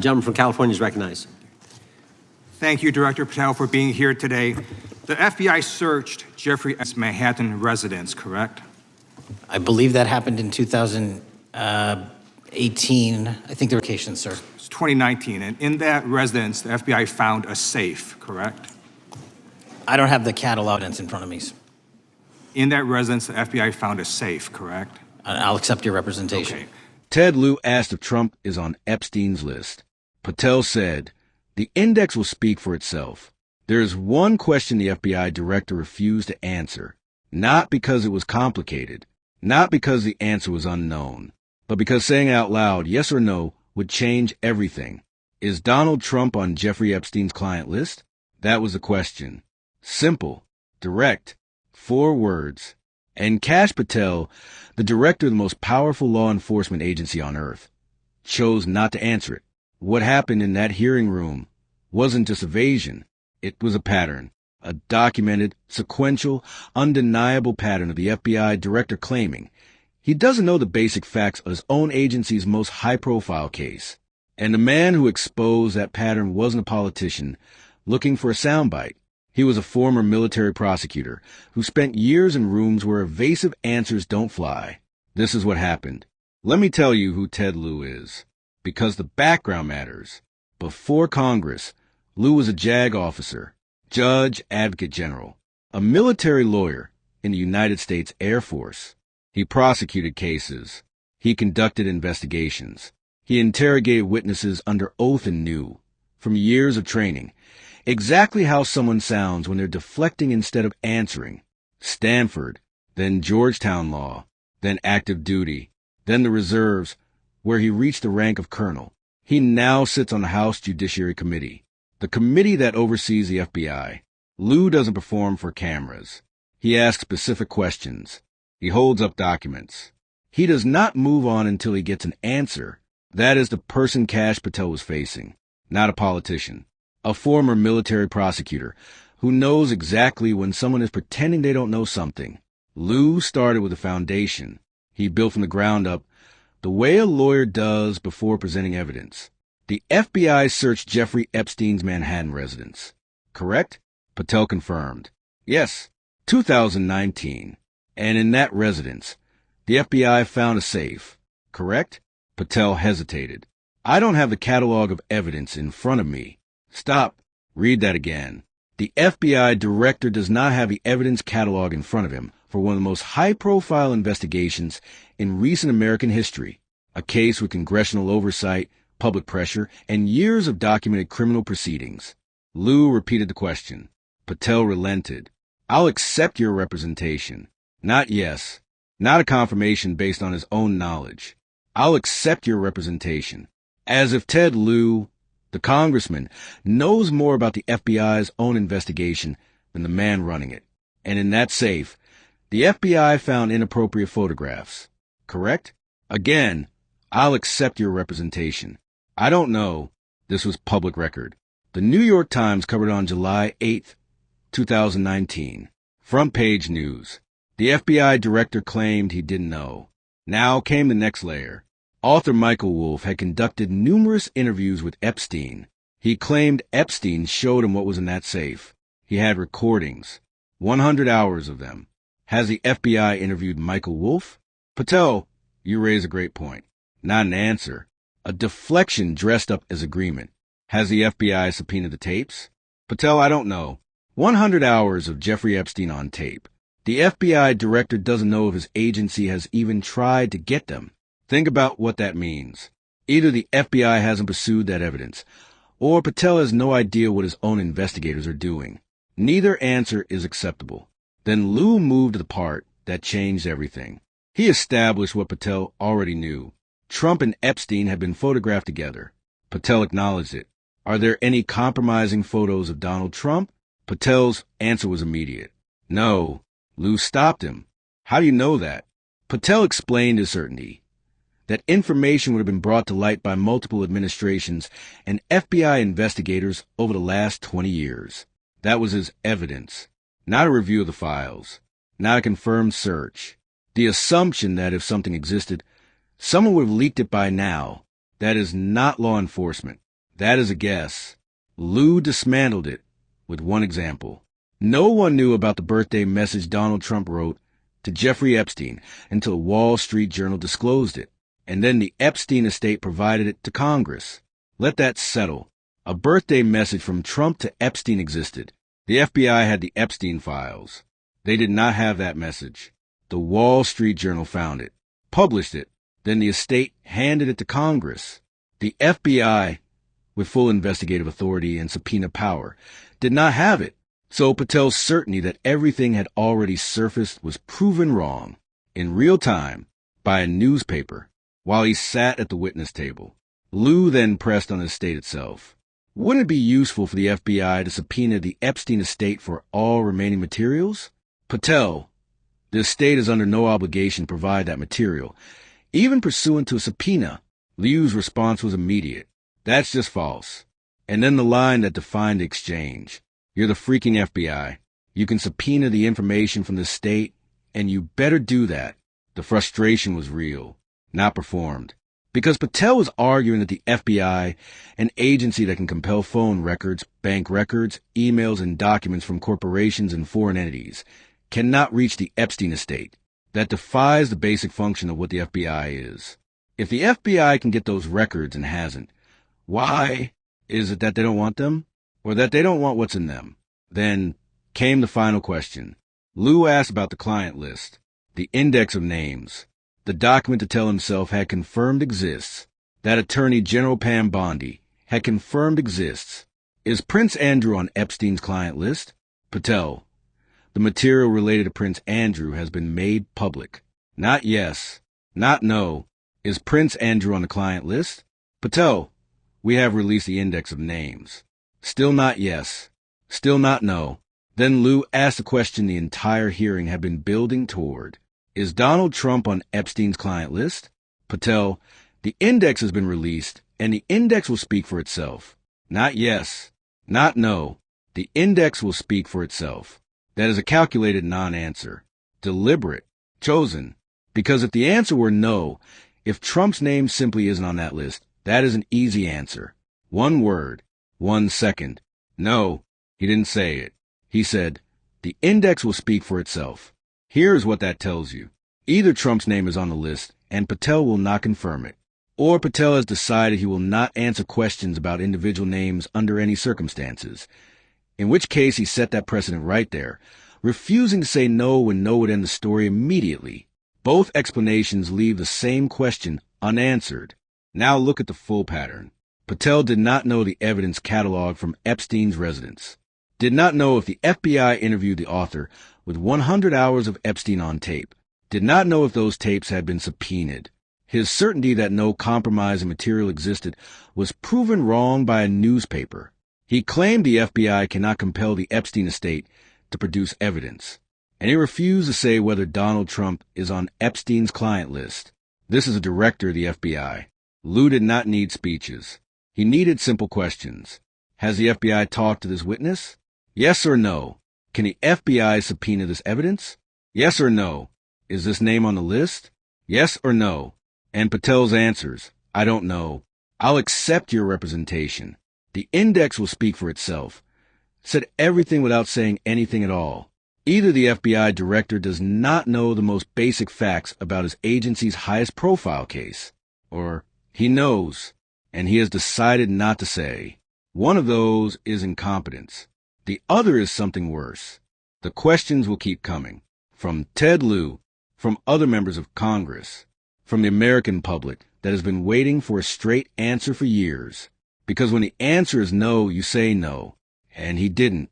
The gentleman from California is recognized. Thank you, Director Patel, for being here today. The FBI searched Jeffrey Epstein's Manhattan residence, correct? I believe that happened in 2018. I think the vacation, sir. It's 2019, and in that residence, the FBI found a safe, correct? I don't have the catalog evidence in front of me. In that residence, the FBI found a safe, correct? I'll accept your representation. Okay. Ted Lieu asked if Trump is on Epstein's list. Patel said, "The index will speak for itself. There is one question the FBI director refused to answer, not because it was complicated, not because the answer was unknown, but because saying out loud yes or no would change everything. Is Donald Trump on Jeffrey Epstein's client list? That was the question. Simple, direct, 4 words. And Kash Patel, the director of the most powerful law enforcement agency on earth, chose not to answer it. What happened in that hearing room wasn't just evasion. It was a pattern, a documented, sequential, undeniable pattern of the FBI director claiming he doesn't know the basic facts of his own agency's most high-profile case. And the man who exposed that pattern wasn't a politician looking for a soundbite. He was a former military prosecutor who spent years in rooms where evasive answers don't fly. This is what happened. Let me tell you who Ted Lieu is, because the background matters. Before Congress, Lieu was a JAG officer, Judge Advocate General, a military lawyer in the United States Air Force. He prosecuted cases. He conducted investigations. He interrogated witnesses under oath and knew, from years of training, exactly how someone sounds when they're deflecting instead of answering. Stanford, then Georgetown Law, then active duty, then the reserves, where he reached the rank of colonel. He now sits on the House Judiciary Committee, the committee that oversees the FBI. Lieu doesn't perform for cameras. He asks specific questions. He holds up documents. He does not move on until he gets an answer. That is the person Kash Patel was facing, not a politician. A former military prosecutor who knows exactly when someone is pretending they don't know something. Lieu started with a foundation. He built from the ground up, the way a lawyer does before presenting evidence. The FBI searched Jeffrey Epstein's Manhattan residence. Correct? Patel confirmed. Yes, 2019. And in that residence, the FBI found a safe. Correct? Patel hesitated. I don't have the catalog of evidence in front of me. Stop. Read that again. The FBI director does not have the evidence catalog in front of him for one of the most high-profile investigations in recent American history, a case with congressional oversight, public pressure, and years of documented criminal proceedings. Lieu repeated the question. Patel relented. I'll accept your representation. Not yes. Not a confirmation based on his own knowledge. I'll accept your representation. As if Ted Lieu, the congressman, knows more about the FBI's own investigation than the man running it. And in that safe, the FBI found inappropriate photographs. Correct? Again, I'll accept your representation. I don't know. This was public record. The New York Times covered on July 8th, 2019. Front page news. The FBI director claimed he didn't know. Now came the next layer. Author Michael Wolff had conducted numerous interviews with Epstein. He claimed Epstein showed him what was in that safe. He had recordings, 100 hours of them. Has the FBI interviewed Michael Wolff? Patel, you raise a great point. Not an answer. A deflection dressed up as agreement. Has the FBI subpoenaed the tapes? Patel, I don't know. 100 hours of Jeffrey Epstein on tape. The FBI director doesn't know if his agency has even tried to get them. Think about what that means. Either the FBI hasn't pursued that evidence, or Patel has no idea what his own investigators are doing. Neither answer is acceptable. Then Lieu moved to the part that changed everything. He established what Patel already knew. Trump and Epstein had been photographed together. Patel acknowledged it. Are there any compromising photos of Donald Trump? Patel's answer was immediate. No. Lieu stopped him. How do you know that? Patel explained his certainty. That information would have been brought to light by multiple administrations and FBI investigators over the last 20 years. That was his evidence, not a review of the files, not a confirmed search. The assumption that if something existed, someone would have leaked it by now. That is not law enforcement. That is a guess. Lieu dismantled it with one example. No one knew about the birthday message Donald Trump wrote to Jeffrey Epstein until a Wall Street Journal disclosed it, and then the Epstein estate provided it to Congress. Let that settle. A birthday message from Trump to Epstein existed. The FBI had the Epstein files. They did not have that message. The Wall Street Journal found it, published it, then the estate handed it to Congress. The FBI, with full investigative authority and subpoena power, did not have it. So Patel's certainty that everything had already surfaced was proven wrong, in real time, by a newspaper, while he sat at the witness table. Lieu then pressed on the estate itself. Wouldn't it be useful for the FBI to subpoena the Epstein estate for all remaining materials? Patel, the estate is under no obligation to provide that material, even pursuant to a subpoena. Liu's response was immediate. That's just false. And then the line that defined the exchange. You're the freaking FBI. You can subpoena the information from the state, and you better do that. The frustration was real, not performed. Because Patel was arguing that the FBI, an agency that can compel phone records, bank records, emails, and documents from corporations and foreign entities, cannot reach the Epstein estate. That defies the basic function of what the FBI is. If the FBI can get those records and hasn't, why? Is it that they don't want them? Or that they don't want what's in them? Then came the final question. Lieu asked about the client list, the index of names. The document Patel himself had confirmed exists, that Attorney General Pam Bondi had confirmed exists. Is Prince Andrew on Epstein's client list? Patel. The material related to Prince Andrew has been made public. Not yes, not no. Is Prince Andrew on the client list? Patel. We have released the index of names. Still not yes, still not no. Then Lieu asked a question the entire hearing had been building toward. Is Donald Trump on Epstein's client list? Patel, the index has been released, and the index will speak for itself. Not yes, not no. The index will speak for itself. That is a calculated non-answer. Deliberate. Chosen. Because if the answer were no, if Trump's name simply isn't on that list, that is an easy answer. One word. 1 second. No, he didn't say it. He said, the index will speak for itself. Here's what that tells you. Either Trump's name is on the list, and Patel will not confirm it, or Patel has decided he will not answer questions about individual names under any circumstances, in which case he set that precedent right there, refusing to say no when no would end the story immediately. Both explanations leave the same question unanswered. Now look at the full pattern. Patel did not know the evidence cataloged from Epstein's residence, did not know if the FBI interviewed the author with 100 hours of Epstein on tape, did not know if those tapes had been subpoenaed. His certainty that no compromising material existed was proven wrong by a newspaper. He claimed the FBI cannot compel the Epstein estate to produce evidence, and he refused to say whether Donald Trump is on Epstein's client list. This is a director of the FBI. Lieu did not need speeches. He needed simple questions. Has the FBI talked to this witness? Yes or no? Can the FBI subpoena this evidence? Yes or no? Is this name on the list? Yes or no? And Patel's answers, I don't know. I'll accept your representation. The index will speak for itself. Said everything without saying anything at all. Either the FBI director does not know the most basic facts about his agency's highest profile case, or he knows, and he has decided not to say. One of those is incompetence. The other is something worse. The questions will keep coming. From Ted Lieu, from other members of Congress, from the American public that has been waiting for a straight answer for years. Because when the answer is no, you say no. And he didn't.